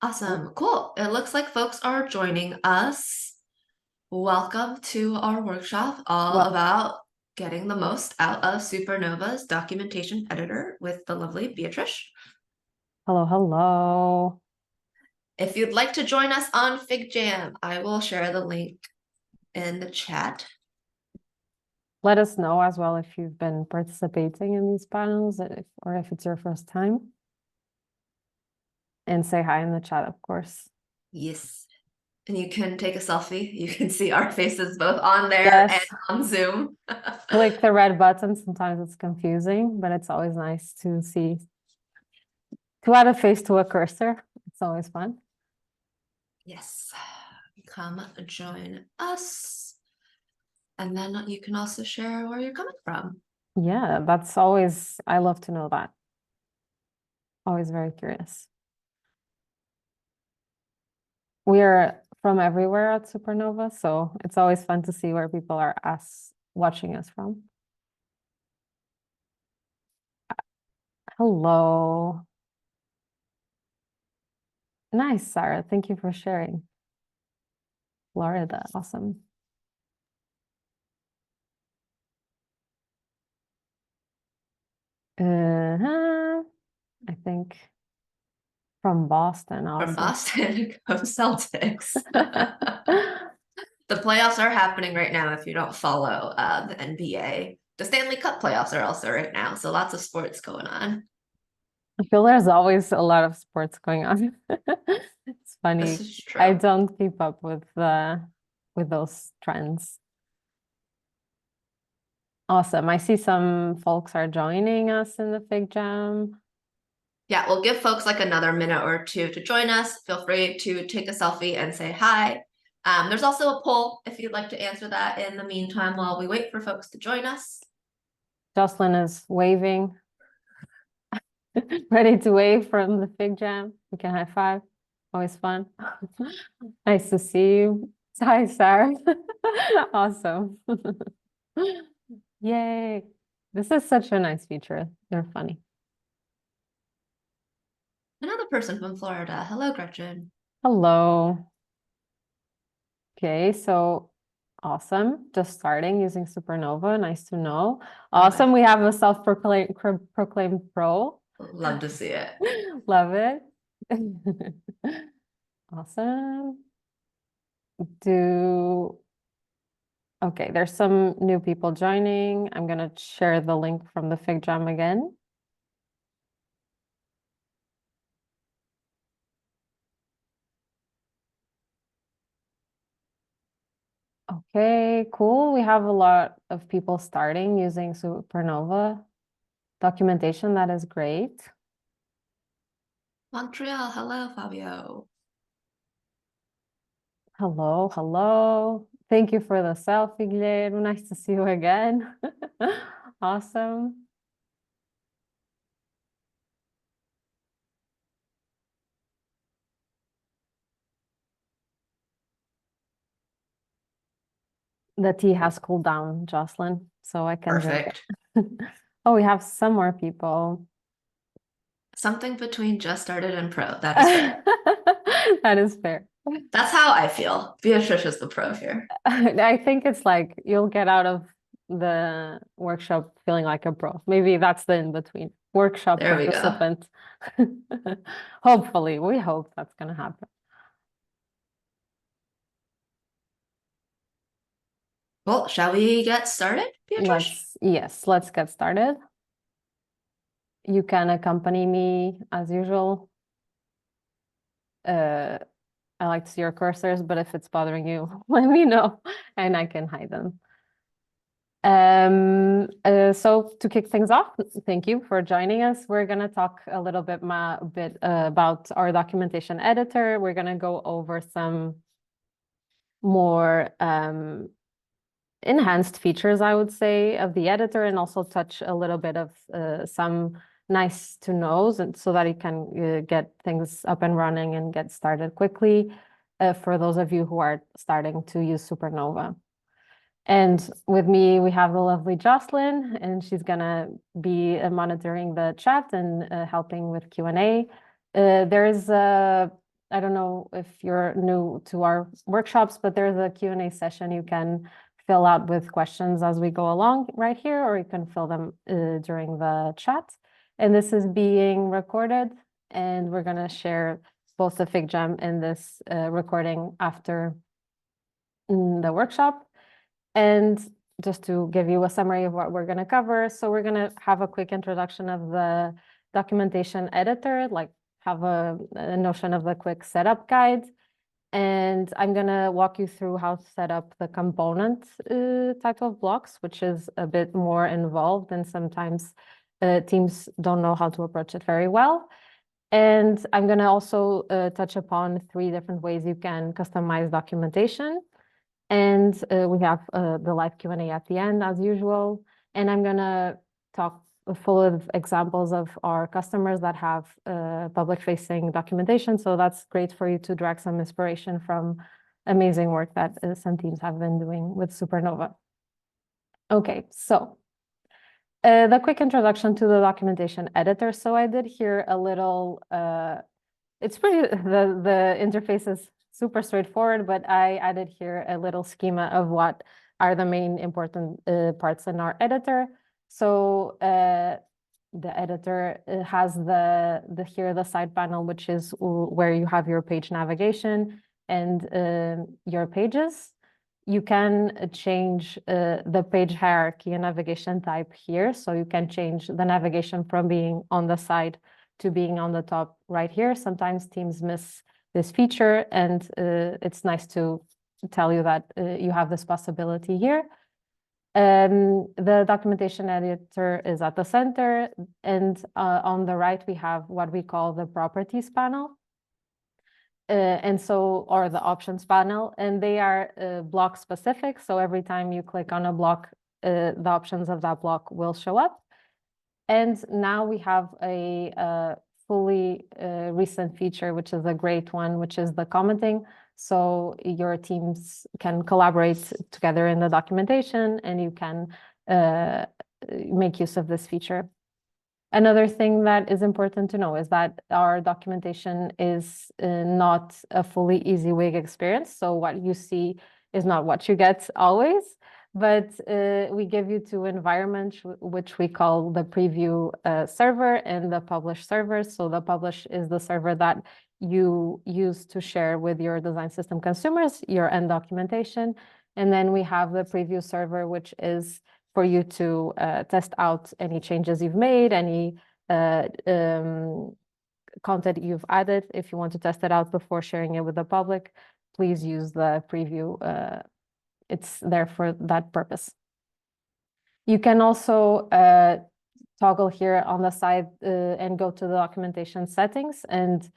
Awesome. Cool. It looks like folks are joining us. Welcome to our workshop all Well, about getting the most out of Supernova's documentation editor with the lovely Beatrice. hello, hello. If you'd like to join us on FigJam, I will share the link in the chat. Let us know as well if you've been participating in these panels or if it's your first time. And say hi in the chat, of course. Yes. And you can take a selfie. You can see our faces both on there and Yes, on Zoom. click the red button. Sometimes it's confusing, but it's always nice to add a face to a cursor. It's always fun. Yes. Come join us. And then you can also share where you're coming from. Yeah, that's always, I love to know that. Always very curious. We are from everywhere at Supernova, so it's always fun to see where people are watching us from. Hello. Nice, Sarah. Thank you for sharing. Florida, awesome. I think from Boston, From awesome. Boston, go Celtics. The playoffs are happening right now if you don't follow the NBA. The Stanley Cup playoffs are also right now, so lots of sports going on. I feel there's always a lot of sports going on. It's This funny. is I true. don't keep up with those trends. Awesome. I see some folks are joining us in the Fig Jam. Yeah, we'll give folks like another minute or two to join us. Feel free to take a selfie and say hi. There's also a poll if you'd like to answer that in the meantime while we wait for folks to join us. Jocelyn is waving, ready to wave from the Fig Jam. We can high five. Always fun. Nice to see you. Hi, Sarah. Awesome. Yay. This is such a nice feature. They're funny. Another person from Florida. Hello, Gretchen. Hello. Okay, so awesome. Just starting using Supernova. Nice to know. Awesome. We have a self-proclaimed pro. Love to see it. Love it. Awesome. Okay, there's some new people joining. I'm gonna share the link from the Fig Jam again. Okay, cool. We have a lot of people starting using Supernova documentation. That is great. Montreal, hello, Fabio. Hello, hello. Thank you for the selfie, Guilherme. Nice to see you again. Awesome. The tea has cooled down, Jocelyn, so I can drink Perfect. it. Oh, we have some more people. Something between just started and pro. That is fair. That is fair. That's how I feel. Beatrice is the pro here. I think it's like you'll get out of the workshop feeling like a pro. Maybe that's the in-between. Workshop There we go. participant. Hopefully, we hope that's gonna happen. Well, shall we get started, Beatrice? Let's get started. You can accompany me as usual. I like to see your cursors, but if it's bothering you, let me know and I can hide them. So to kick things off, thank you for joining us. We're going to talk a little bit about our documentation editor. We're going to go over some more enhanced features, I would say, of the editor, and also touch a little bit of some nice to knows, and so that you can get things up and running and get started quickly for those of you who are starting to use Supernova. And with me, we have the lovely Jocelyn, and she's gonna be monitoring the chat and helping with Q&A. There is a I don't know if you're new to our workshops, but there's a Q&A session you can fill out with questions as we go along right here, or you can fill them during the chat. And this is being recorded, and we're going to share both the FigJam and this recording after the workshop. And just to give you a summary of what we're going to cover, so we're going to have a quick introduction of the documentation editor, like have a notion of a quick setup guide. And I'm going to walk you through how to set up the component type of blocks, which is a bit more involved, and sometimes teams don't know how to approach it very well. And I'm going to also touch upon 3 different ways you can customize documentation. And we have the live Q&A at the end, as usual. And I'm going to talk full of examples of our customers that have public-facing documentation. So that's great for you to drag some inspiration from amazing work that some teams have been doing with Supernova. Okay, so the quick introduction to the documentation editor. So I did here a little, it's pretty, the interface is super straightforward, but I added here a little schema of what are the main important parts in our editor. So the editor has the side panel, which is where you have your page navigation and your pages. You can change the page hierarchy and navigation type here. So you can change the navigation from being on the side to being on the top right here. Sometimes teams miss this feature, and it's nice to tell you that you have this possibility here. The documentation editor is at the center, and on the right, we have what we call the properties panel. Or the options panel, and they are block specific. So every time you click on a block, the options of that block will show up. And now we have a fully recent feature, which is a great one, which is the commenting. So your teams can collaborate together in the documentation, and you can make use of this feature. Another thing that is important to know is that our documentation is not a fully EasyWig experience. So what you see is not what you get always, but we give you 2 environments, which we call the preview server and the publish server. So the publish is the server that you use to share with your design system consumers, your end documentation. And then we have the preview server, which is for you to test out any changes you've made, any content you've added. If you want to test it out before sharing it with the public, please use the preview. It's there for that purpose. You can also toggle here on the side and go to the documentation settings. And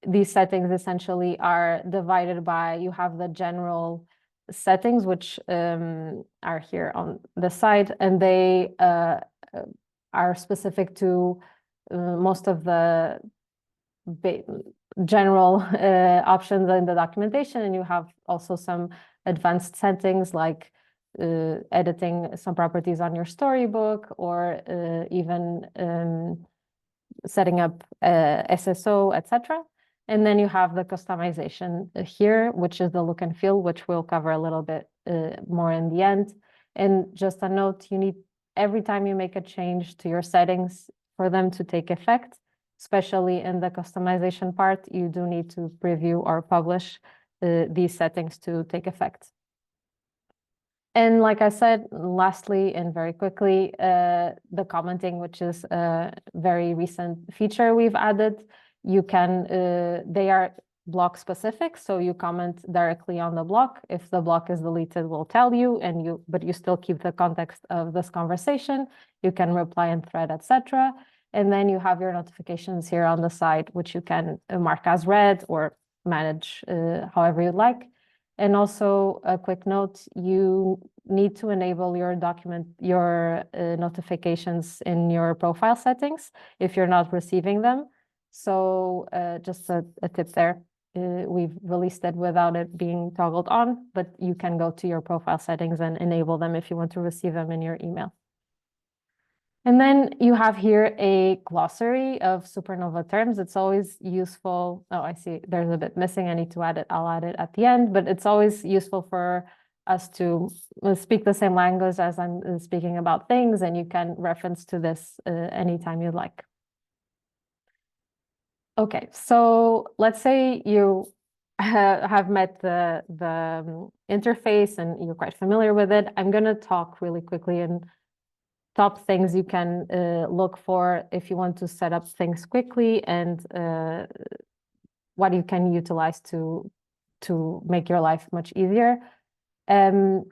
these settings essentially are divided by, you have the general settings, which are here on the side, and they are specific to most of the general options in the documentation. And you have also some advanced settings like editing some properties on your storybook, or even setting up SSO, etc. And then you have the customization here, which is the look and feel, which we'll cover a little bit more in the end. And just a note, you need, every time you make a change to your settings, for them to take effect, especially in the customization part, you do need to preview or publish these settings to take effect. And like I said, lastly, and very quickly, the commenting, which is a very recent feature we've added. You can, they are block specific, so you comment directly on the block. If the block is deleted, we'll tell you, but you still keep the context of this conversation. You can reply in thread, etc. And then you have your notifications here on the side, which you can mark as read or manage however you like. And also a quick note, you need to enable your notifications in your profile settings if you're not receiving them. So just a tip there. We've released it without it being toggled on, but you can go to your profile settings and enable them if you want to receive them in your email. And then you have here a glossary of supernova terms. It's always useful. Oh, I see there's a bit missing. I need to add it. I'll add it at the end, but it's always useful for us to speak the same language as I'm speaking about things, and you can reference to this anytime you'd like. Okay, so let's say you have met the interface and you're quite familiar with it. I'm going to talk really quickly and top things you can look for if you want to set up things quickly, and what you can utilize to make your life much easier.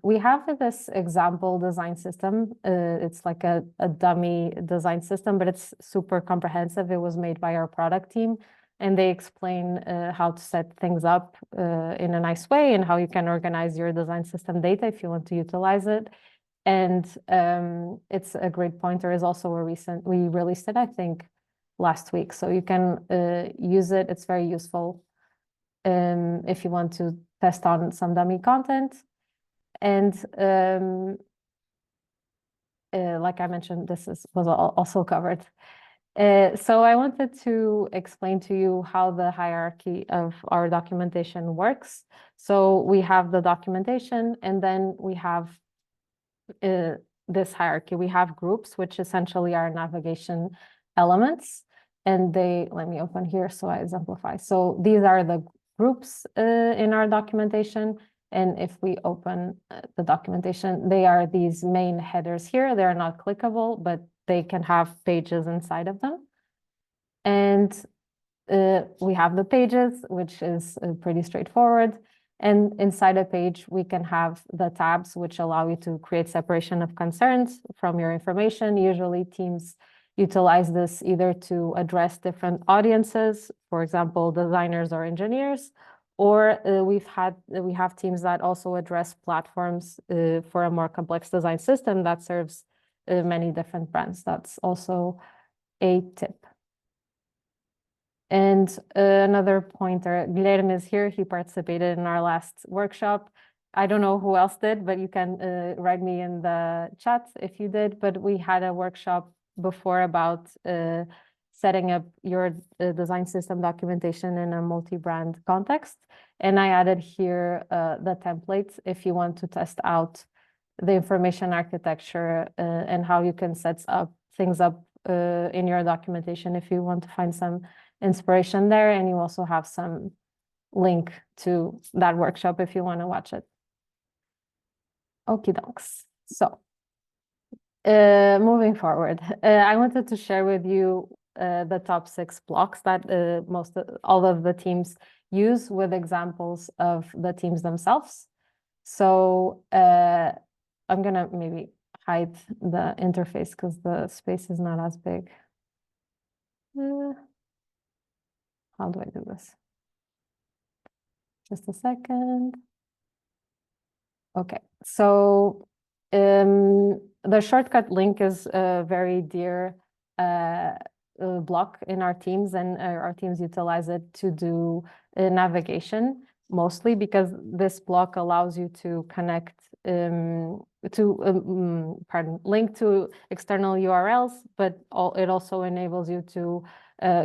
We have this example design system. It's like a dummy design system, but it's super comprehensive. It was made by our product team, and they explain how to set things up in a nice way and how you can organize your design system data if you want to utilize it. And it's a great pointer. Is also we released it, I think, last week. So you can use it. It's very useful if you want to test on some dummy content. And like I mentioned, this was also covered. So I wanted to explain to you how the hierarchy of our documentation works. So we have the documentation, and then we have this hierarchy. We have groups, which essentially are navigation elements. And let me open here so I exemplify. So these are the groups in our documentation. And if we open the documentation, they are these main headers here. They're not clickable, but they can have pages inside of them. And we have the pages, which is pretty straightforward. And inside a page, we can have the tabs, which allow you to create separation of concerns from your information. Usually teams utilize this either to address different audiences, for example, designers or engineers, or we have teams that also address platforms for a more complex design system that serves many different brands. That's also a tip. And another pointer, Guilherme is here. He participated in our last workshop. I don't know who else did, but you can write me in the chat if you did. But we had a workshop before about setting up your design system documentation in a multi-brand context. And I added here the templates if you want to test out the information architecture and how you can set things up in your documentation if you want to find some inspiration there. And you also have some link to that workshop if you want to watch it. Okie dokes. So moving forward, I wanted to share with you the top 6 blocks that all of the teams use with examples of the teams themselves. So I'm gonna maybe hide the interface because the space is not as big. How do I do this? Just a second. Okay, so the shortcut link is a very dear block in our teams, and our teams utilize it to do navigation mostly because this block allows you to connect link to external URLs, but it also enables you to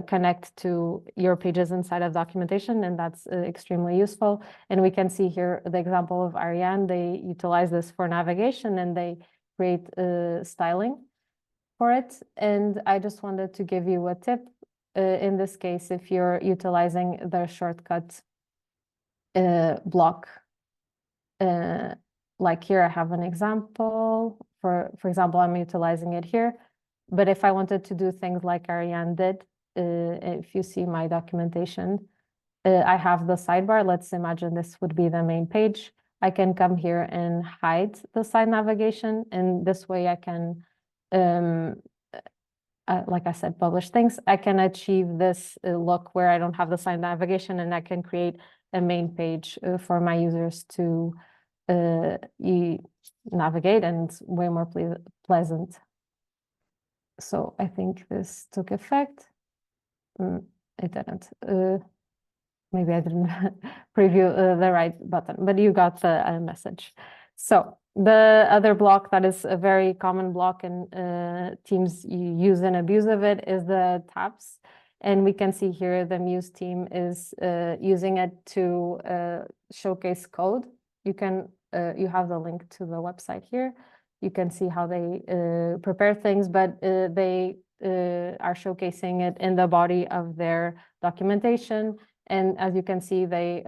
connect to your pages inside of documentation, and that's extremely useful. And we can see here the example of Ariane. They utilize this for navigation, and they create styling for it. And I just wanted to give you a tip. In this case, if you're utilizing the shortcut block, like here, I have an example. For example, I'm utilizing it here. But if I wanted to do things like Ariane did, if you see my documentation, I have the sidebar. Let's imagine this would be the main page. I can come here and hide the side navigation, and this way I can, like I said, publish things. I can achieve this look where I don't have the side navigation, and I can create a main page for my users to navigate, and it's way more pleasant. So I think this took effect. It didn't. Maybe I didn't preview the right button, but you got the message. So The other block that is a very common block and teams use and abuse of it is the tabs. And we can see here the Muse team is using it to showcase code. You have the link to the website here. You can see how they prepare things, but they are showcasing it in the body of their documentation. And as you can see, they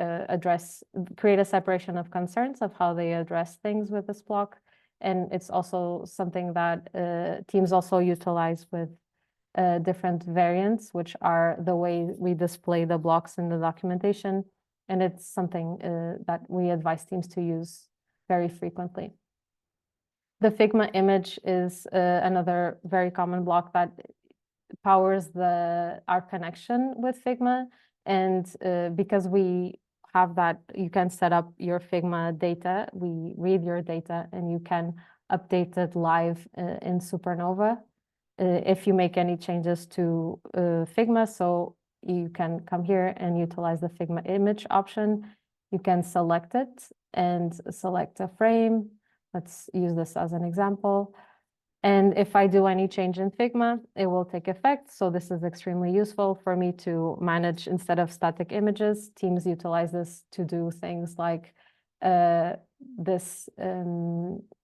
create a separation of concerns of how they address things with this block. And it's also something that teams also utilize with different variants, which are the way we display the blocks in the documentation. And it's something that we advise teams to use very frequently. The Figma image is another very common block that powers our connection with Figma. And because we have that, you can set up your Figma data. We read your data and you can update it live in Supernova if you make any changes to Figma. So you can come here and utilize the Figma image option. You can select it and select a frame. Let's use this as an example. And if I do any change in Figma, it will take effect. So this is extremely useful for me to manage instead of static images. Teams utilize this to do things like this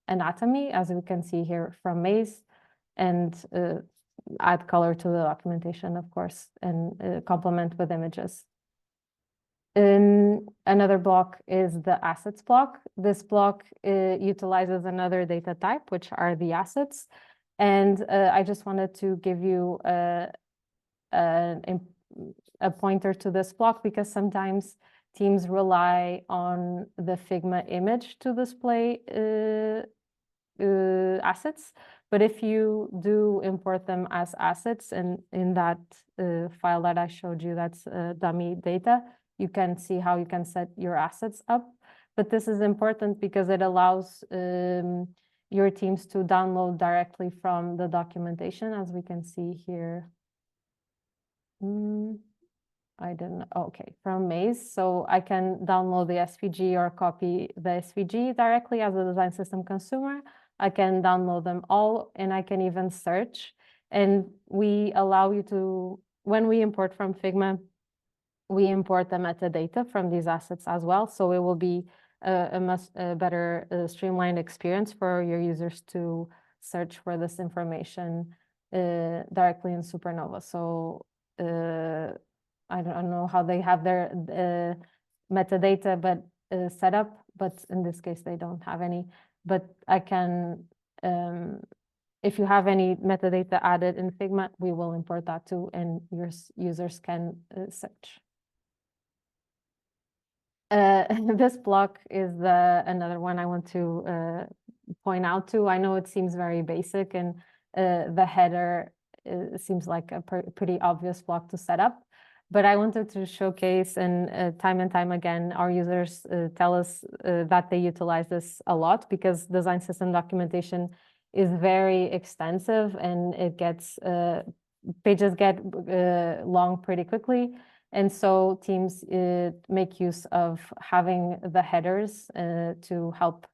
anatomy, as we can see here from Maze, and add color to the documentation, of course, and complement with images. Another block is the assets block. This block utilizes another data type, which are the assets. And I just wanted to give you a pointer to this block because sometimes teams rely on the Figma image to display assets. But if you do import them as assets, and in that file that I showed you, that's dummy data, you can see how you can set your assets up. But this is important because it allows your teams to download directly from the documentation, as we can see here. I don't know. Okay, from Maze. So I can download the SVG or copy the SVG directly as a design system consumer. I can download them all, and I can even search. And we allow you to, when we import from Figma, we import the metadata from these assets as well. So it will be a much better streamlined experience for your users to search for this information directly in Supernova. So I don't know how they have their metadata but set up, but in this case they don't have any. But I can, if you have any metadata added in Figma, we will import that too, and your users can search. This block is another one I want to point out to. I know it seems very basic, and the header seems like a pretty obvious block to set up. But I wanted to showcase, and time again, our users tell us that they utilize this a lot because design system documentation is very extensive, and it gets pages get long pretty quickly. And so teams make use of having the headers to help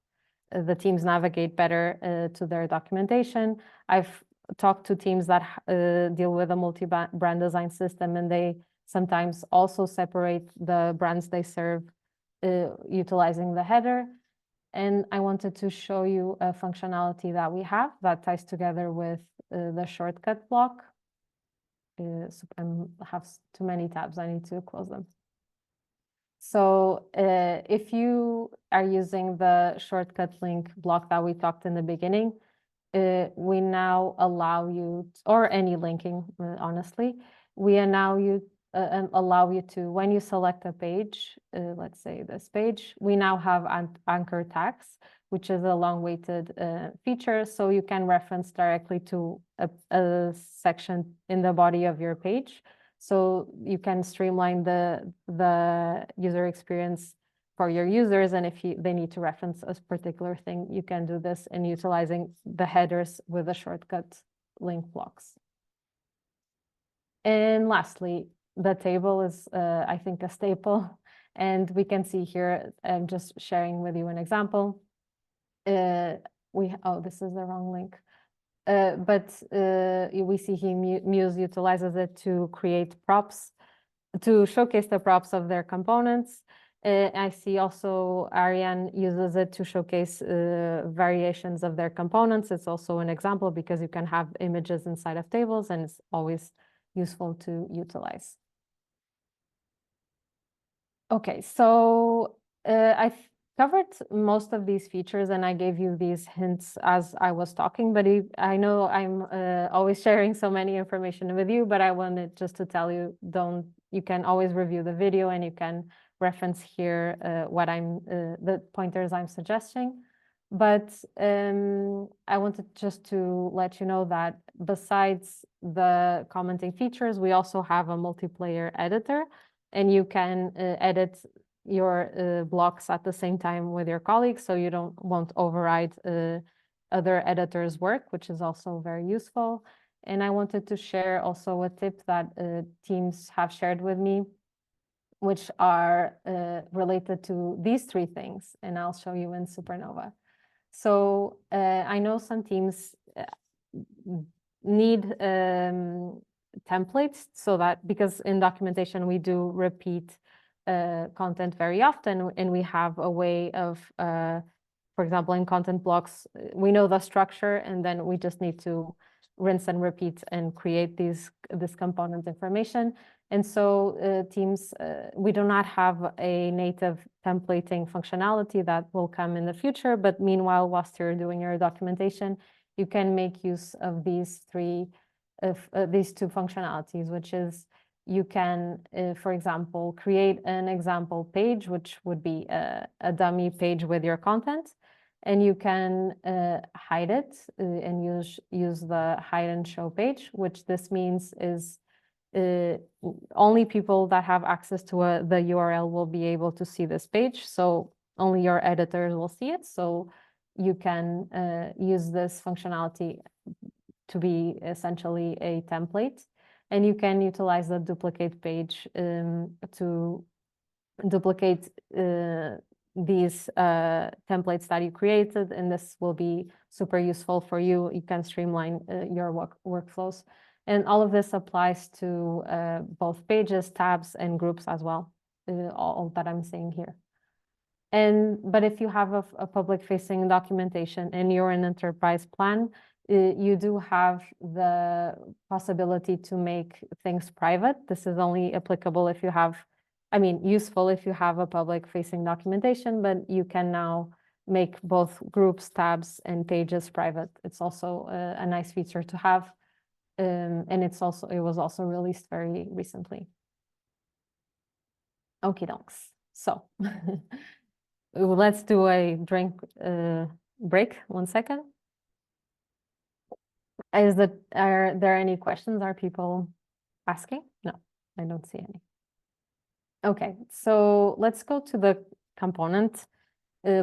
the teams navigate better to their documentation. I've talked to teams that deal with a multi-brand design system, and they sometimes also separate the brands they serve utilizing the header. And I wanted to show you a functionality that we have that ties together with the shortcut block. So I have too many tabs, I need to close them. So if you are using the shortcut link block that we talked in the beginning, we now allow you, or any linking, honestly, we allow you to, when you select a page, let's say this page, we now have anchor tags, which is a long-awaited feature. So you can reference directly to a section in the body of your page. So you can streamline the user experience for your users. And if they need to reference a particular thing, you can do this in utilizing the headers with the shortcut link blocks. And lastly, the table is, I think, a staple. And we can see here, I'm just sharing with you an example. this is the wrong link. But we see here Muse utilizes it to create props, to showcase the props of their components. I see also Ariane uses it to showcase variations of their components. It's also an example because you can have images inside of tables, and it's always useful to utilize. Okay, so I've covered most of these features and I gave you these hints as I was talking, but I know I'm always sharing so many information with you, but I wanted just to tell you, you can always review the video and you can reference here the pointers I'm suggesting. But I wanted just to let you know that besides the commenting features, we also have a multiplayer editor, and you can edit your blocks at the same time with your colleagues, so you won't override other editors' work, which is also very useful. And I wanted to share also a tip that teams have shared with me, which are related to these three things, and I'll show you in Supernova. So I know some teams need templates, so that because in documentation we do repeat content very often, and we have a way of, for example, in content blocks, we know the structure, and then we just need to rinse and repeat and create this component information. And so teams, we do not have a native templating functionality that will come in the future, but meanwhile, whilst you're doing your documentation, you can make use of these two functionalities, which is you can, for example, create an example page, which would be a dummy page with your content, and you can hide it and use the hide and show page, which this means is only people that have access to the URL will be able to see this page. So only your editors will see it. So you can use this functionality to be essentially a template, and you can utilize the duplicate page to duplicate these templates that you created, and this will be super useful for you. You can streamline your workflows. And all of this applies to both pages, tabs, and groups as well, all that I'm saying here. But if you have a public-facing documentation and you're an enterprise plan, you do have the possibility to make things private. This is only applicable if you have, useful if you have a public-facing documentation, but you can now make both groups, tabs, and pages private. It's also a nice feature to have. And it was also released very recently. Okie dokes. So let's do a drink break. 1 second. Are there any questions? Are people asking? No, I don't see any. Okay, so let's go to the component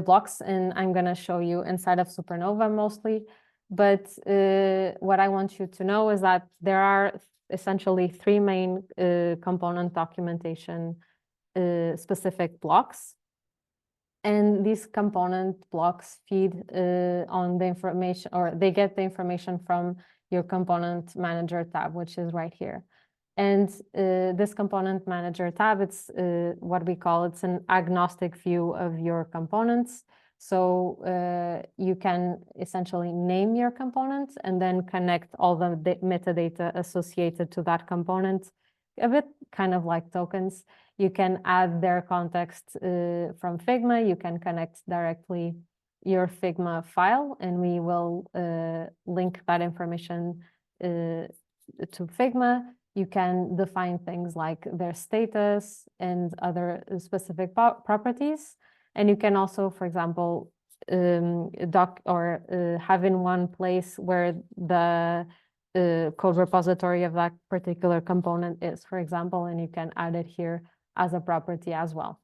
blocks, and I'm going to show you inside of Supernova mostly. But what I want you to know is that there are essentially three main component documentation specific blocks. And these component blocks feed on the information, or they get the information from your component manager tab, which is right here. And this component manager tab, it's what we call, it's an agnostic view of your components. So you can essentially name your components and then connect all the metadata associated to that component, a bit kind of like tokens. You can add their context from Figma. You can connect directly your Figma file, and we will link that information to Figma. You can define things like their status and other specific properties. And you can also, for example, have in one place where the code repository of that particular component is, for example, and you can add it here as a property as well.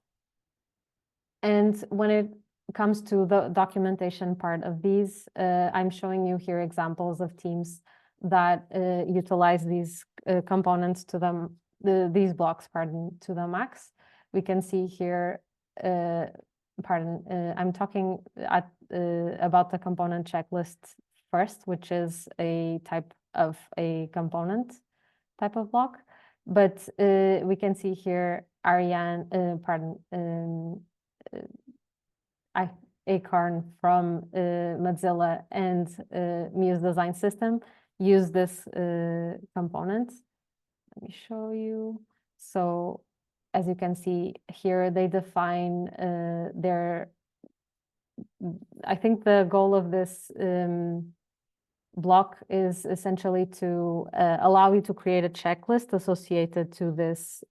And when it comes to the documentation part of these, I'm showing you here examples of teams that utilize these components to them, these blocks, to the max. We can see here, I'm talking about the component checklist first, which is a type of a component type of block. But we can see here Ariane, Acorn from Mozilla and Muse Design System use this component. Let me show you. So as you can see here, they define I think the goal of this block is essentially to allow you to create a checklist associated to this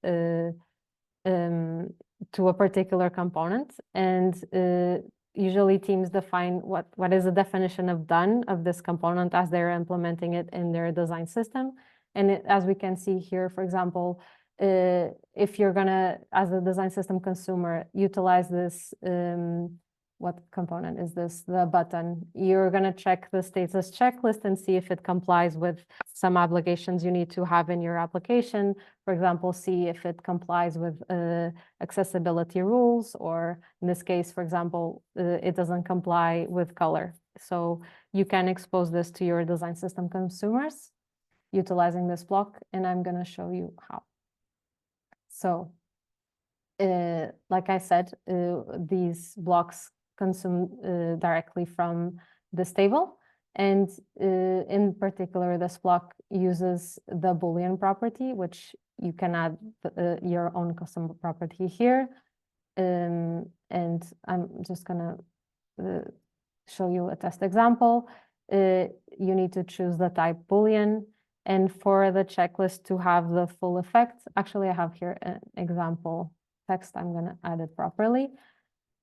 to a particular component. And usually teams define what is the definition of done of this component as they're implementing it in their design system. And as we can see here, for example, if you're gonna, as a design system consumer, utilize this, what component is this? The button. You're gonna check the status checklist and see if it complies with some obligations you need to have in your application. For example, see if it complies with accessibility rules, or in this case, for example, it doesn't comply with color. So you can expose this to your design system consumers utilizing this block, and I'm gonna show you how. So like I said, these blocks consume directly from this table. And in particular, this block uses the Boolean property, which you can add your own custom property here. And I'm just gonna show you a test example. You need to choose the type Boolean. And for the checklist to have the full effect, actually I have here an example text. I'm gonna add it properly.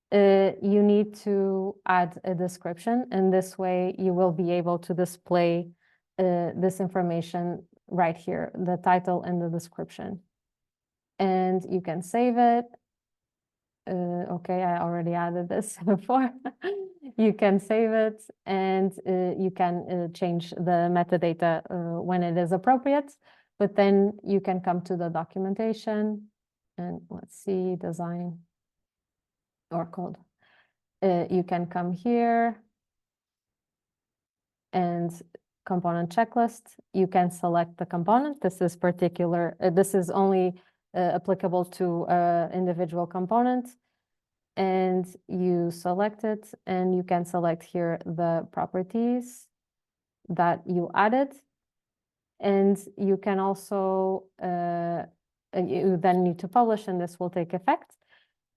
You need to add a description, and this way you will be able to display this information right here, the title and the description. And you can save it. Okay, I already added this before. You can save it, and you can change the metadata when it is appropriate, but then you can come to the documentation and let's see, design or code. You can come here and component checklist. You can select the component. This is particular. This is only applicable to individual component. And you select it, and you can select here the properties that you added. And you can also, you then need to publish, and this will take effect.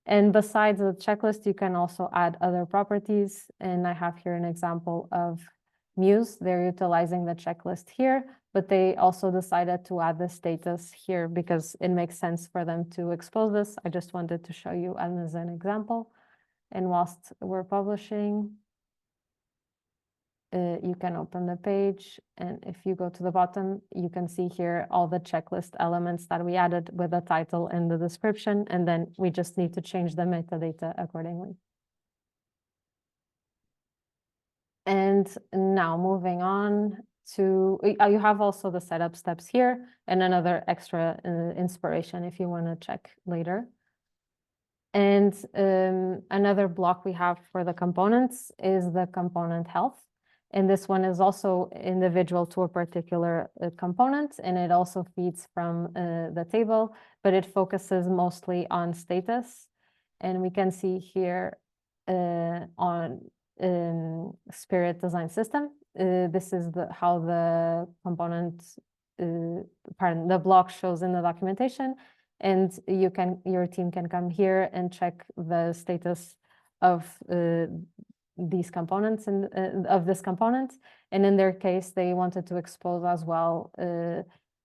And besides the checklist, you can also add other properties. And I have here an example of Muse. They're utilizing the checklist here, but they also decided to add the status here because it makes sense for them to expose this. I just wanted to show you as an example. And whilst we're publishing, you can open the page, and if you go to the bottom, you can see here all the checklist elements that we added with the title and the description, and then we just need to change the metadata accordingly. And now moving on to, you have also the setup steps here and another extra inspiration if you want to check later. And another block we have for the components is the component health. And this one is also individual to a particular component, and it also feeds from the table, but it focuses mostly on status. And we can see here on Spirit Design System, this is how the component, the block shows in the documentation. And your team can come here and check the status of these components and of this component. And in their case, they wanted to expose as well,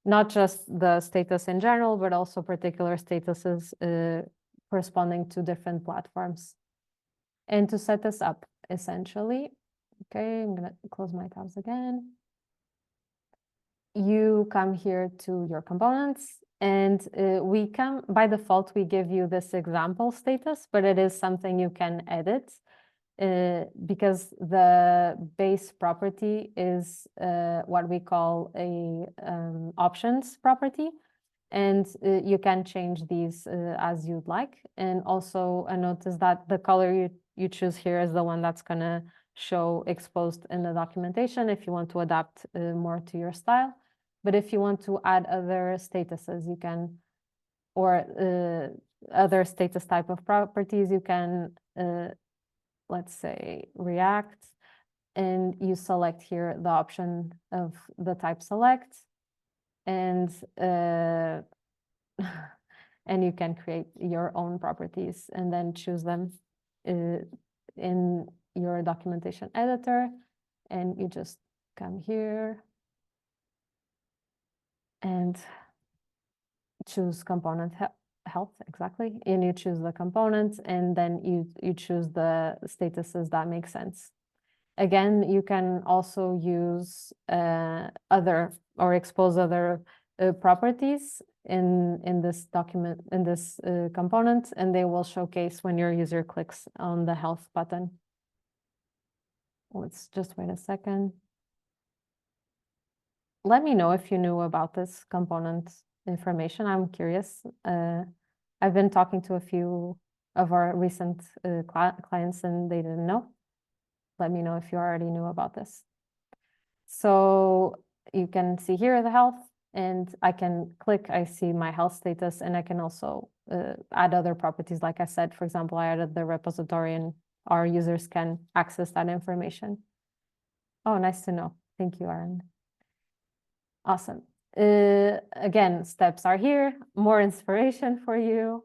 not just the status in general, but also particular statuses corresponding to different platforms. And to set this up, essentially, okay, I'm gonna close my tabs again. You come here to your components, and we come, by default, we give you this example status, but it is something you can edit because the base property is what we call a options property. And you can change these as you'd like. And also a note is that the color you you choose here is the one that's going to show exposed in the documentation if you want to adapt more to your style. But if you want to add other statuses, you can, or other status type of properties, you can, let's say, React, and you select here the option of the type select, and and you can create your own properties and then choose them in your documentation editor, and you just come here and choose component health, exactly, and you choose the components, and then you choose the statuses that make sense. Again, you can also use other or expose other properties in this document, in this component, and they will showcase when your user clicks on the health button. Let's just wait a second. Let me know if you knew about this component information. I'm curious. I've been talking to a few of our recent clients and they didn't know. Let me know if you already knew about this. So you can see here the health, and I can click, I see my health status, and I can also add other properties. Like I said, for example, I added the repository and our users can access that information. Oh, nice to know. Thank you, Aaron. Awesome. Again, steps are here, more inspiration for you.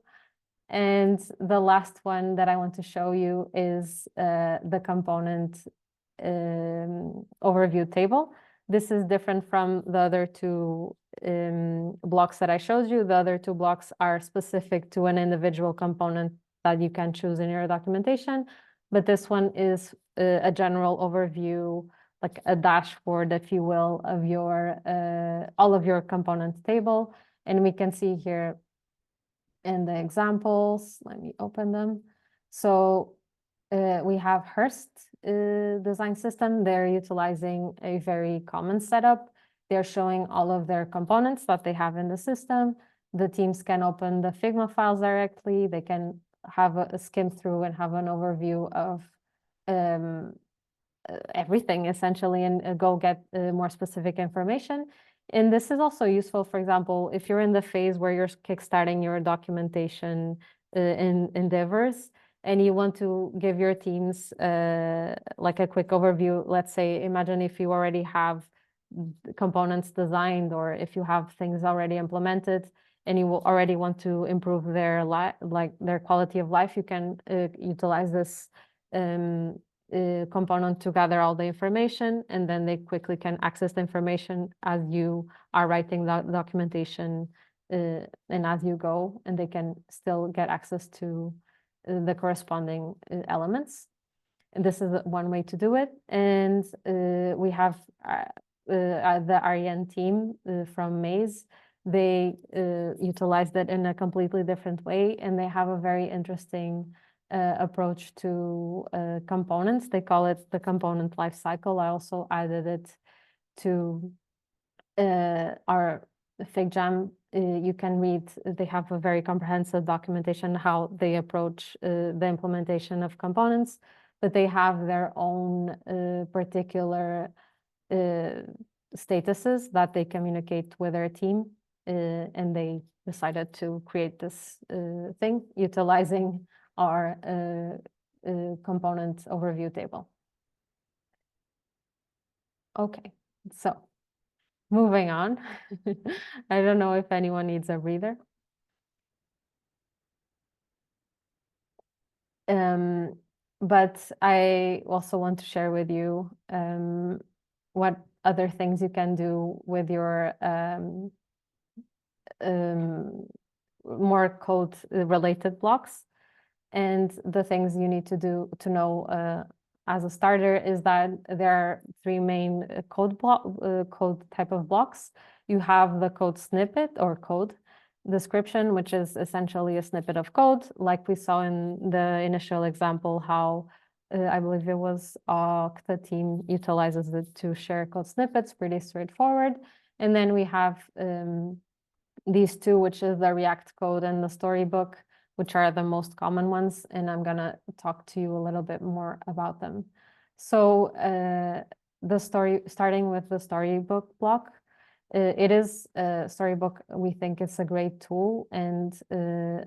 And the last one that I want to show you is the component overview table. This is different from the other two blocks that I showed you. The other two blocks are specific to an individual component that you can choose in your documentation. But this one is a general overview, like a dashboard, if you will, of your all of your components table. And we can see here in the examples, let me open them. So we have Hearst design system. They're utilizing a very common setup. They're showing all of their components that they have in the system. The teams can open the Figma files directly. They can have a skim through and have an overview of everything essentially, and go get more specific information. And this is also useful, for example, if you're in the phase where you're kickstarting your documentation endeavors, and you want to give your teams like a quick overview. Let's say, imagine if you already have components designed, or if you have things already implemented, and you will already want to improve their their quality of life, you can utilize this component to gather all the information, and then they quickly can access the information as you are writing the documentation and as you go, and they can still get access to the corresponding elements. And this is one way to do it. And we have the REN team from Maze. They utilized it in a completely different way, and they have a very interesting approach to components. They call it the component lifecycle. I also added it to our FigJam. You can read, they have a very comprehensive documentation how they approach the implementation of components, but they have their own particular statuses that they communicate with their team, and they decided to create this thing utilizing our component overview table. Okay, so moving on. I don't know if anyone needs a breather. But I also want to share with you what other things you can do with your more code related blocks. And the things you need to do to know as a starter is that there are three main code type of blocks. You have the code snippet or code description, which is essentially a snippet of code, like we saw in the initial example, how I believe it was the team utilizes it to share code snippets, pretty straightforward. And then we have these two, which is the React code and the storybook, which are the most common ones, and I'm gonna talk to you a little bit more about them. So starting with the storybook block, it is a storybook. We think it's a great tool, and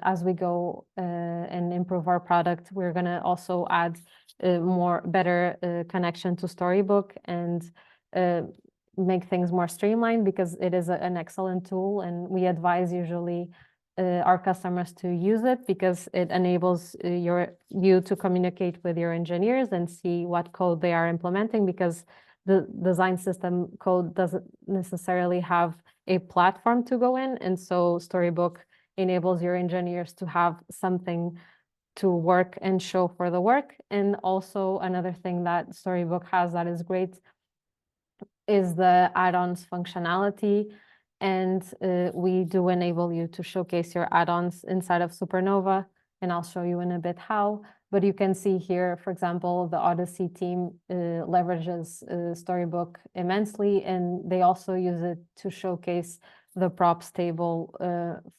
as we go and improve our product, we're gonna also add better connection to storybook and make things more streamlined, because it is an excellent tool, and we advise usually our customers to use it because it enables you to communicate with your engineers and see what code they are implementing, because the design system code doesn't necessarily have a platform to go in, and so Storybook enables your engineers to have something to work and show for the work. And also another thing that Storybook has that is great is the add-ons functionality. And we do enable you to showcase your add-ons inside of Supernova, and I'll show you in a bit how. But you can see here, for example, the Odyssey team leverages Storybook immensely, and they also use it to showcase the props table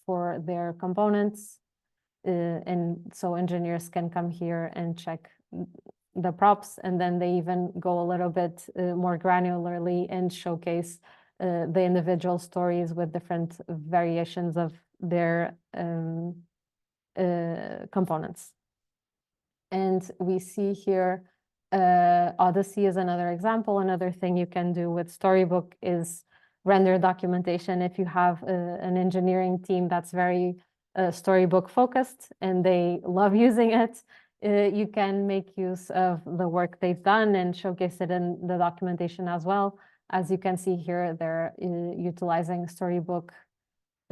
for their components. And so engineers can come here and check the props, and then they even go a little bit more granularly and showcase the individual stories with different variations of their components. And we see here, Odyssey is another example. Another thing you can do with Storybook is render documentation. If you have an engineering team that's very Storybook focused and they love using it, you can make use of the work they've done and showcase it in the documentation as well. As you can see here, they're utilizing Storybook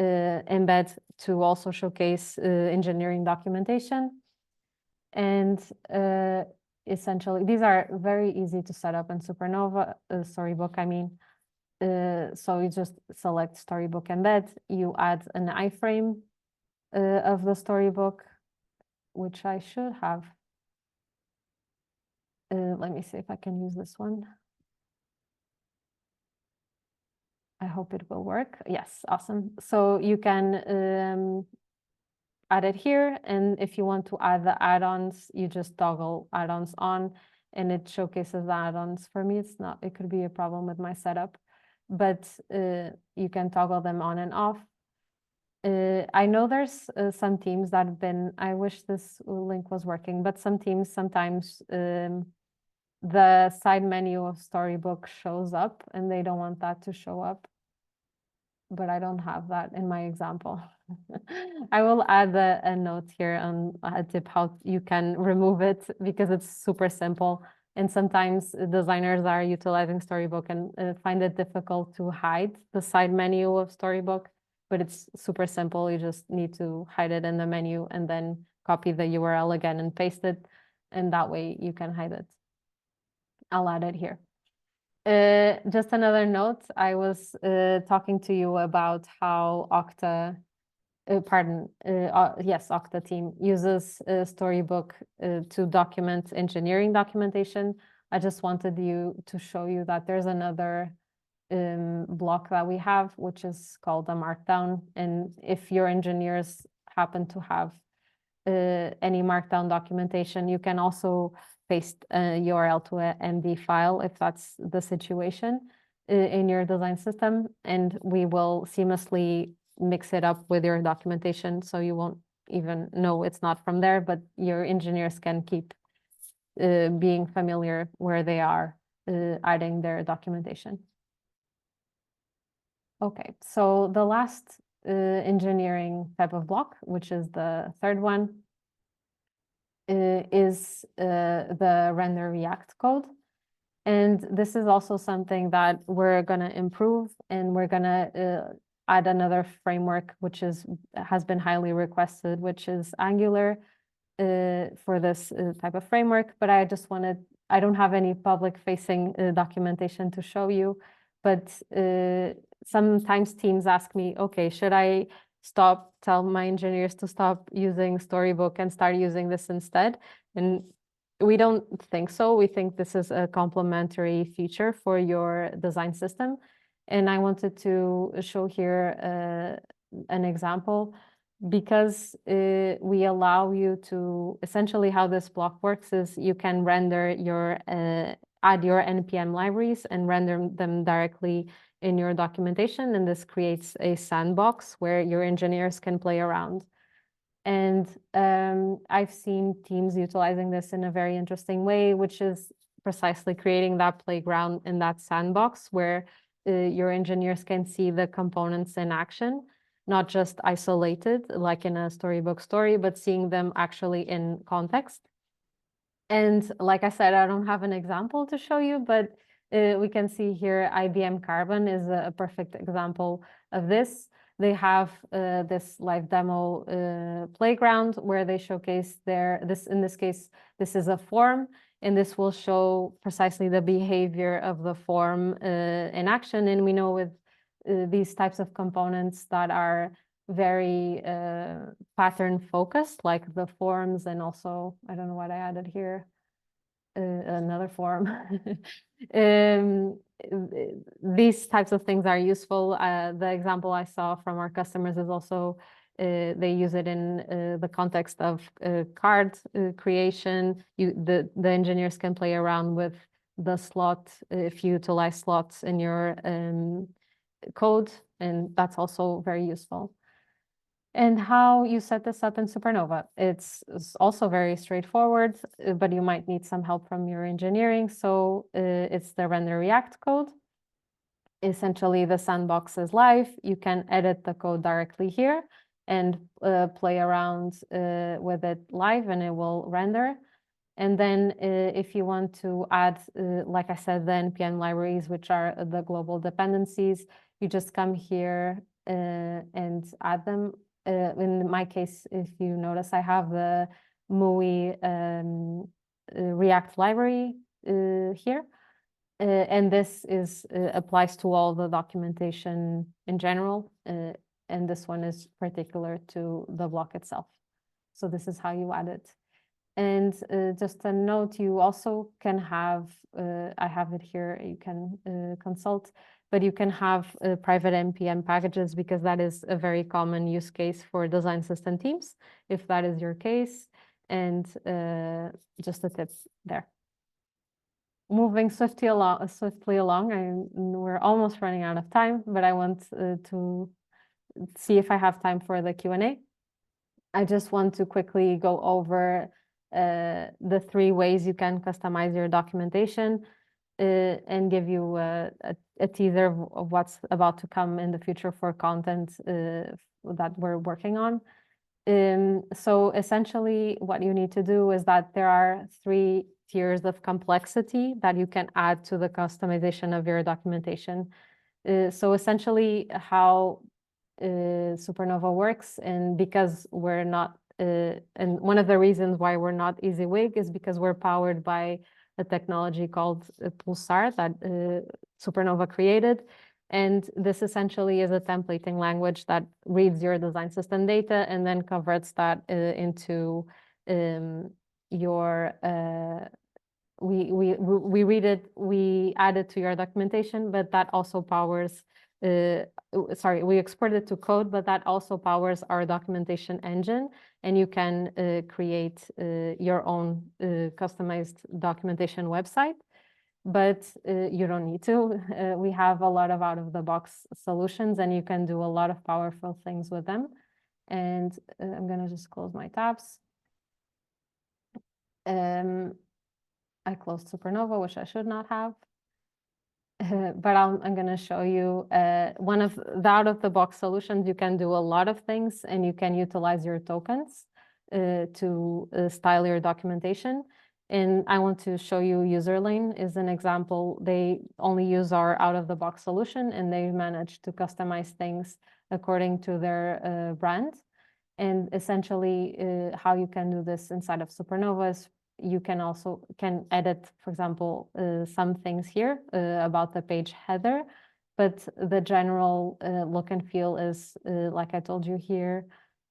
embed to also showcase engineering documentation. And essentially, these are very easy to set up in Supernova, Storybook, I mean. So you just select Storybook embed, you add an iframe of the Storybook, which I should have. Let me see if I can use this one. I hope it will work. Yes, awesome. So you can add it here, and if you want to add the add-ons, you just toggle add-ons on, and it showcases the add-ons. For me, it's not, it could be a problem with my setup, but you can toggle them on and off. I know there's some teams that have been, I wish this link was working, but some teams sometimes the side menu of Storybook shows up and they don't want that to show up. But I don't have that in my example. I will add a note here on a tip how you can remove it, because it's super simple. And sometimes designers are utilizing Storybook and find it difficult to hide the side menu of Storybook, but it's super simple. You just need to hide it in the menu and then copy the URL again and paste it. And that way you can hide it. I'll add it here. Just another note, I was talking to you about how Okta, Okta team uses Storybook to document engineering documentation. I just wanted to show you that there's another block that we have, which is called a markdown. And if your engineers happen to have any markdown documentation, you can also paste a URL to an MD file if that's the situation in your design system, and we will seamlessly mix it up with your documentation, so you won't even know it's not from there, but your engineers can keep being familiar where they are adding their documentation. Okay, so the last engineering type of block, which is the third one, is the render React code. And this is also something that we're going to improve, and we're going to add another framework, which has been highly requested, which is Angular for this type of framework. But I don't have any public facing documentation to show you, but sometimes teams ask me, okay, should I tell my engineers to stop using Storybook and start using this instead? And we don't think so. We think this is a complementary feature for your design system. And I wanted to show here an example. because we allow you to, essentially how this block works is you can render your, add your NPM libraries and render them directly in your documentation. And this creates a sandbox where your engineers can play around. And I've seen teams utilizing this in a very interesting way, which is precisely creating that playground in that sandbox where your engineers can see the components in action, not just isolated like in a storybook story, but seeing them actually in context. And like I said, I don't have an example to show you, but we can see here IBM Carbon is a perfect example of this. They have this live demo playground where they showcase in this case, this is a form, and this will show precisely the behavior of the form in action. And we know with these types of components that are very pattern focused, like the forms, and also, I don't know what I added here, another form. These types of things are useful. The example I saw from our customers is also they use it in the context of card creation. The engineers can play around with the slot if you utilize slots in your code, and that's also very useful. And how you set this up in Supernova. It's also very straightforward, but you might need some help from your engineering. So it's the render React code. Essentially, the sandbox is live. You can edit the code directly here and play around with it live, and it will render. And then if you want to add, like I said, the NPM libraries, which are the global dependencies, you just come here and add them. In my case, if you notice, I have the MUI React library here. And this applies to all the documentation in general. And this one is particular to the block itself. So this is how you add it. And just a note, you also can have, I have it here, you can consult, but you can have private NPM packages, because that is a very common use case for design system teams, if that is your case. And just a tip there. Moving swiftly along, we're almost running out of time, but I want to see if I have time for the Q&A. I just want to quickly go over the 3 ways you can customize your documentation and give you a teaser of what's about to come in the future for content that we're working on. So essentially, what you need to do is that there are 3 tiers of complexity that you can add to the customization of your documentation. So essentially, how Supernova works, and because we're not, and one of the reasons why we're not EasyWig is because we're powered by a technology called Pulsar that Supernova created. And this essentially is a templating language that reads your design system data and then converts that into your, we read it, we add it to your documentation, but that also powers, sorry, we export it to code, but that also powers our documentation engine. And you can create your own customized documentation website. But you don't need to. We have a lot of out-of-the-box solutions, and you can do a lot of powerful things with them. And I'm going to just close my tabs. I closed Supernova, which I should not have. But I'm going to show you one of the out-of-the-box solutions. You can do a lot of things, and you can utilize your tokens to style your documentation. And I want to show you Userlane is an example. They only use our out-of-the-box solution, and they managed to customize things according to their brand. And essentially, how you can do this inside of Supernova is you can also edit, for example, some things here about the page header, but the general look and feel is like I told you here.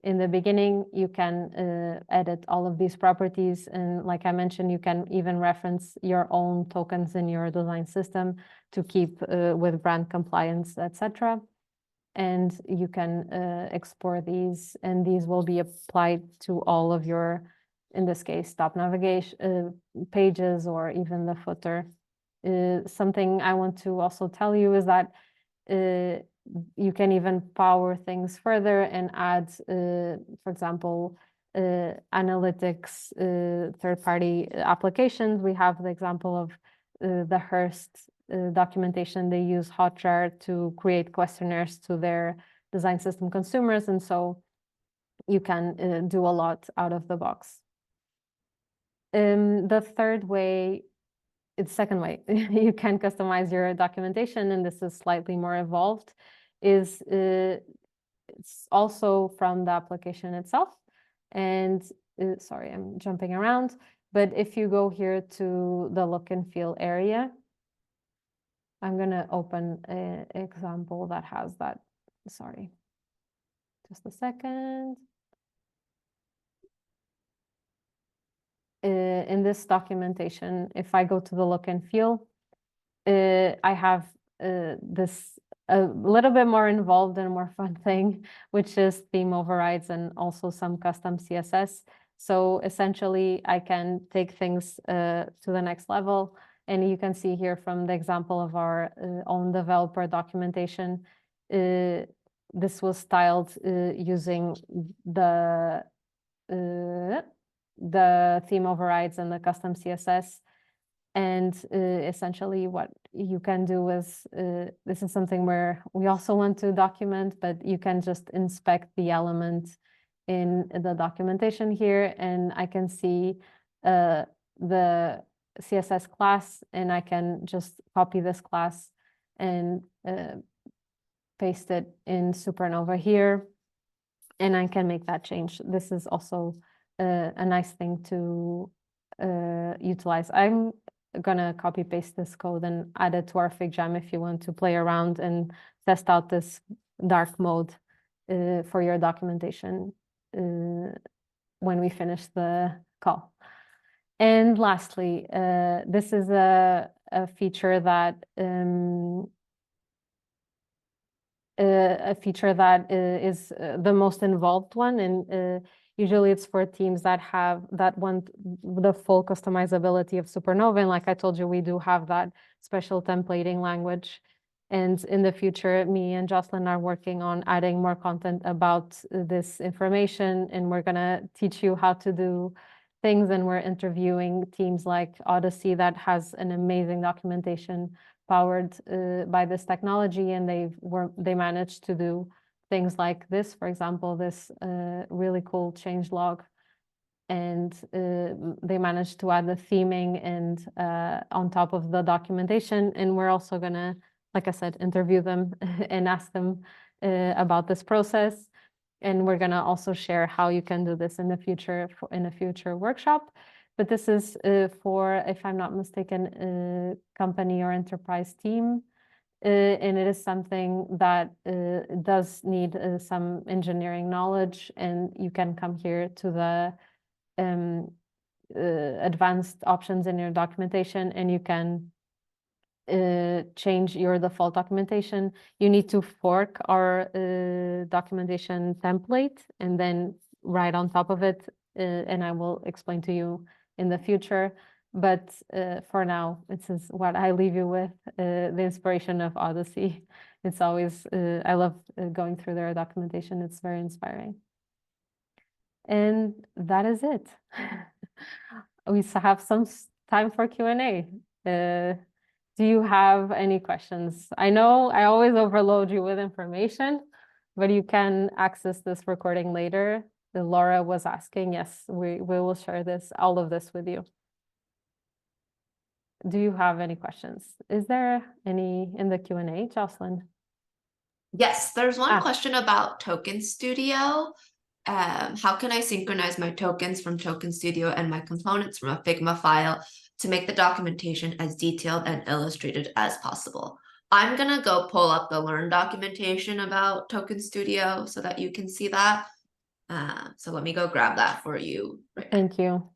In the beginning, you can edit all of these properties. And like I mentioned, you can even reference your own tokens in your design system to keep with brand compliance, etc. and you can explore these, and these will be applied to all of your, in this case, top navigation pages or even the footer. Something I want to also tell you is that you can even power things further and add, for example, analytics, third-party applications. We have the example of the Hearst documentation. They use Hotjar to create questionnaires to their design system consumers, and so you can do a lot out of the box. The third way, it's second way, you can customize your documentation, and this is slightly more evolved, is it's also from the application itself. And sorry, I'm jumping around, but if you go here to the look and feel area, I'm gonna open an example that has that. Sorry, just a second. In this documentation, if I go to the look and feel, I have this a little bit more involved and more fun thing, which is theme overrides and also some custom CSS. So essentially, I can take things to the next level. And you can see here from the example of our own developer documentation, this was styled using the theme overrides and the custom CSS. And essentially what you can do is, this is something where we also want to document, but you can just inspect the element in the documentation here, and I can see the CSS class, and I can just copy this class and paste it in Supernova here, and I can make that change. This is also a nice thing to utilize. I'm gonna copy paste this code and add it to our FigJam if you want to play around and test out this dark mode for your documentation when we finish the call. And lastly, this is a feature that is the most involved one, and usually it's for teams that want the full customizability of Supernova. And like I told you, we do have that special templating language. And in the future, me and Jocelyn are working on adding more content about this information, and we're gonna teach you how to do things. And we're interviewing teams like Odyssey that has an amazing documentation powered by this technology, and they managed to do things like this, for example, this really cool change log, and they managed to add the theming and on top of the documentation. And we're also gonna, like I said, interview them and ask them about this process. And we're gonna also share how you can do this in the future in a future workshop. But this is for, if I'm not mistaken, a company or enterprise team. And it is something that does need some engineering knowledge, and you can come here to the advanced options in your documentation, and you can change your default documentation. You need to fork our documentation template and then write on top of it, and I will explain to you in the future. But for now, this is what I leave you with, the inspiration of Odyssey. It's always, I love going through their documentation. It's very inspiring. And that is it. We have some time for Q&A. Do you have any questions? I know I always overload you with information, but you can access this recording later. Laura was asking, yes, we will share this, all of this with you. Do you have any questions? Is there any in the Q&A, Jocelyn? Yes, there's one question about Token Studio. How can I synchronize my tokens from Token Studio and my components from a Figma file to make the documentation as detailed and illustrated as possible? I'm gonna go pull up the Learn documentation about Token Studio so that you can see that. So let me go grab that for you. Thank you.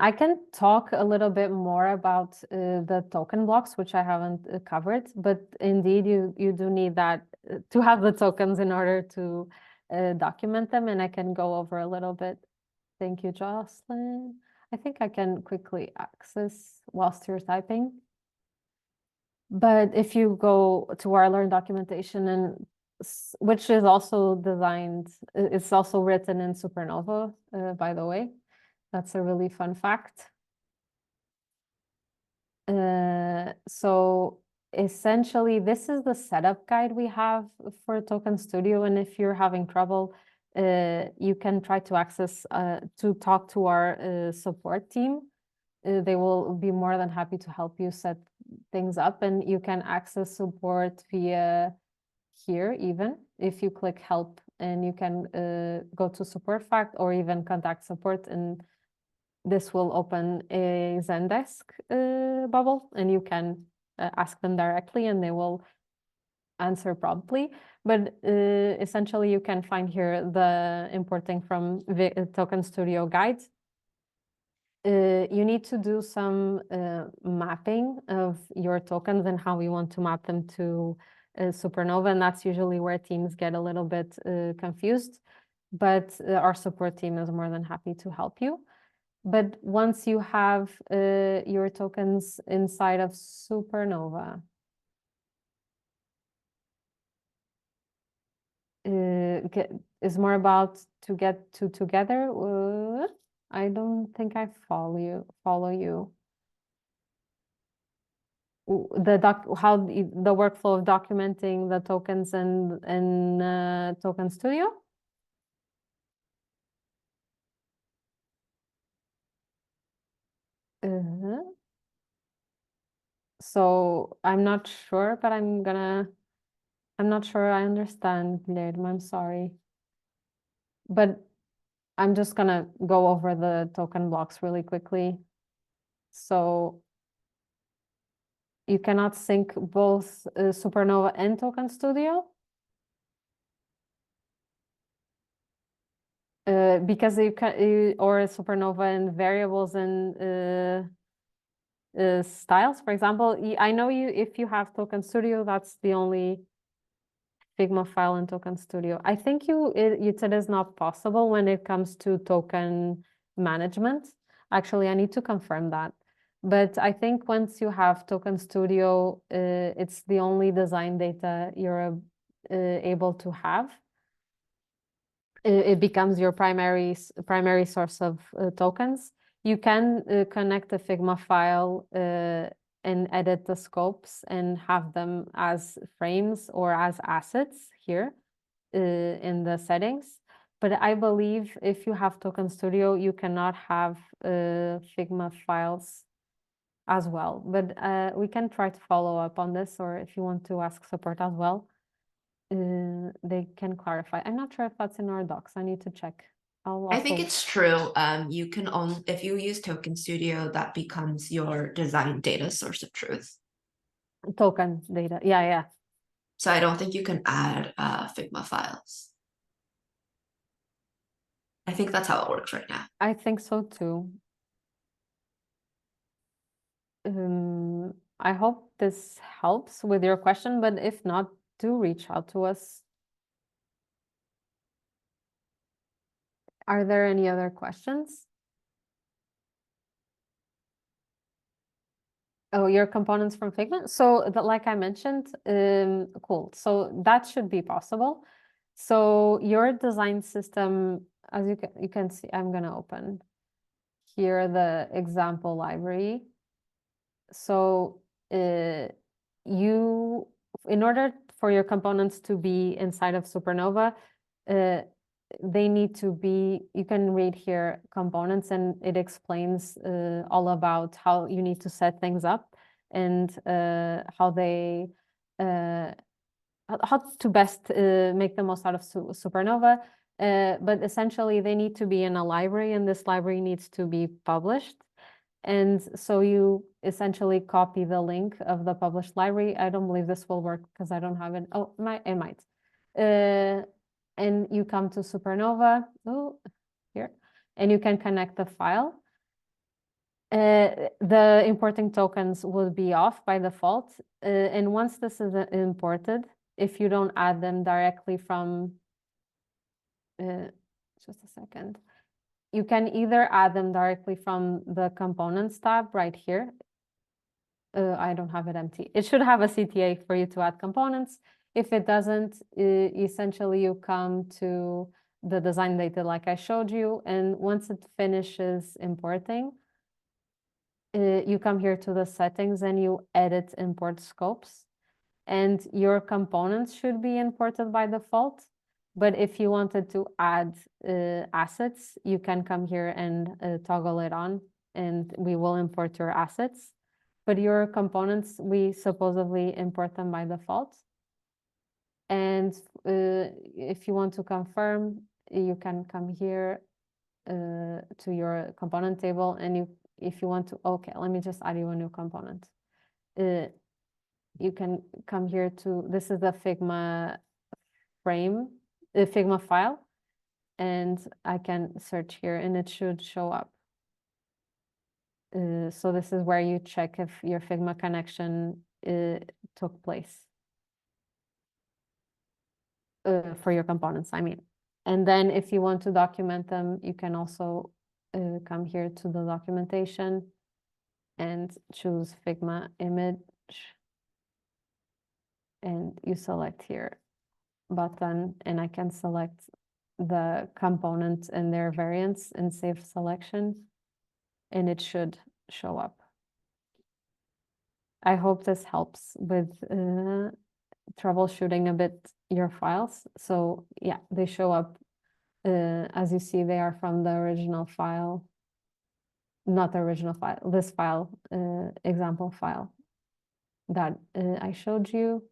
I can talk a little bit more about the token blocks, which I haven't covered, but indeed you do need that to have the tokens in order to document them, and I can go over a little bit. Thank you, Jocelyn. I think I can quickly access whilst you're typing. But if you go to our Learn documentation, and which is also designed, it's also written in Supernova, by the way. That's a really fun fact. So essentially, this is the setup guide we have for Token Studio. And if you're having trouble, you can try to access, to talk to our support team. They will be more than happy to help you set things up, and you can access support via here even if you click help, and you can go to support fact or even contact support, and this will open a Zendesk bubble, and you can ask them directly and they will answer promptly. But essentially you can find here the importing from Token Studio guide. You need to do some mapping of your tokens and how we want to map them to Supernova, and that's usually where teams get a little bit confused, but our support team is more than happy to help you. But once you have your tokens inside of Supernova, is more about to get to together. I don't think I follow you. How the workflow of documenting the tokens and Token Studio. So I'm not sure, but I'm not sure I understand, Guilherme, I'm sorry. But I'm just gonna go over the token blocks really quickly. So you cannot sync both Supernova and Token Studio. Because you can, or Supernova and variables and styles, for example. I know if you have Token Studio, that's the only Figma file in Token Studio. I think it is not possible when it comes to token management. Actually, I need to confirm that. But I think once you have Token Studio, it's the only design data you're able to have. It becomes your primary source of tokens. You can connect a Figma file and edit the scopes and have them as frames or as assets here in the settings. But I believe if you have Token Studio, you cannot have Figma files as well. But we can try to follow up on this, or if you want to ask support as well, they can clarify. I'm not sure if that's in our docs. I need to check. I think it's true. You can if you use Token Studio, that becomes your design data source of truth. Token data. Yeah. So I don't think you can add Figma files. I think that's how it works right now. I think so too. I hope this helps with your question, but if not, do reach out to us. Are there any other questions? Oh, your components from Figma. So like I mentioned, cool. So that should be possible. So your design system, as you can see, I'm gonna open here the example library. So in order for your components to be inside of Supernova, they need to be, you can read here components, and it explains all about how you need to set things up and how to best make the most out of Supernova. But essentially they need to be in a library, and this library needs to be published. And so you essentially copy the link of the published library. I don't believe this will work because I don't have it. Oh, it might. And you come to Supernova, here, and you can connect the file. The importing tokens will be off by default. And once this is imported, if you don't add them directly from, just a second, you can either add them directly from the components tab right here. I don't have it empty. It should have a CTA for you to add components. If it doesn't, essentially you come to the design data like I showed you, and once it finishes importing, you come here to the settings and you edit import scopes, and your components should be imported by default. But if you wanted to add assets, you can come here and toggle it on, and we will import your assets. But your components, we supposedly import them by default. And if you want to confirm, you can come here to your component table, and if you want to, okay, let me just add you a new component. You can come here to, this is the Figma frame, the Figma file, and I can search here and it should show up. So this is where you check if your Figma connection took place for your components, I mean. And then if you want to document them, you can also come here to the documentation and choose Figma image. And you select here button, and I can select the component and their variants and save selection, and it should show up. I hope this helps with troubleshooting a bit your files. So yeah, they show up. As you see, they are from the original file, not the original file, this file, example file that I showed you.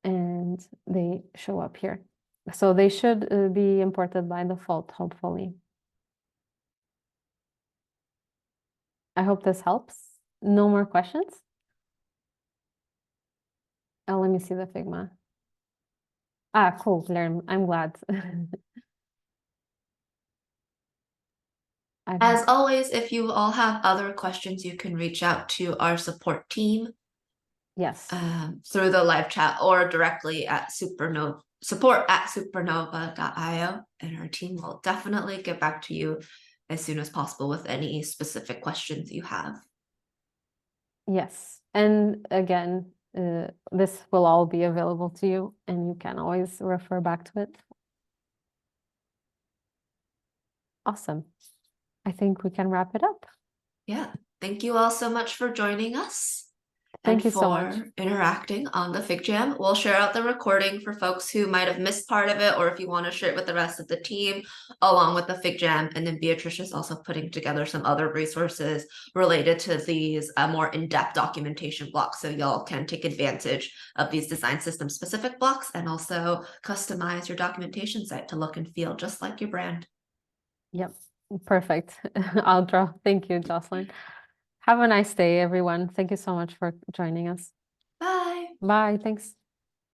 And they show up here. So they should be imported by default, hopefully. I hope this helps. No more questions? Oh, let me see the Figma. Ah, cool, Guilherme. I'm glad. As always, if you all have other questions, you can reach out to our support team Yes. through the live chat or directly at support@supernova.io, and our team will definitely get back to you as soon as possible with any specific questions you have. Yes. And again, this will all be available to you, and you can always refer back to it. Awesome. I think we can wrap it up. Yeah. Thank you all so much for joining us. Thank you so much. For interacting on the Fig Jam. We'll share out the recording for folks who might have missed part of it, or if you want to share it with the rest of the team, along with the Fig Jam. And then Beatrice is also putting together some other resources related to these more in-depth documentation blocks, so y'all can take advantage of these design system specific blocks and also customize your documentation site to look and feel just like your brand. Yep, perfect. I'll draw. Thank you, Jocelyn. Have a nice day, everyone. Thank you so much for joining us. Bye. Bye. Thanks.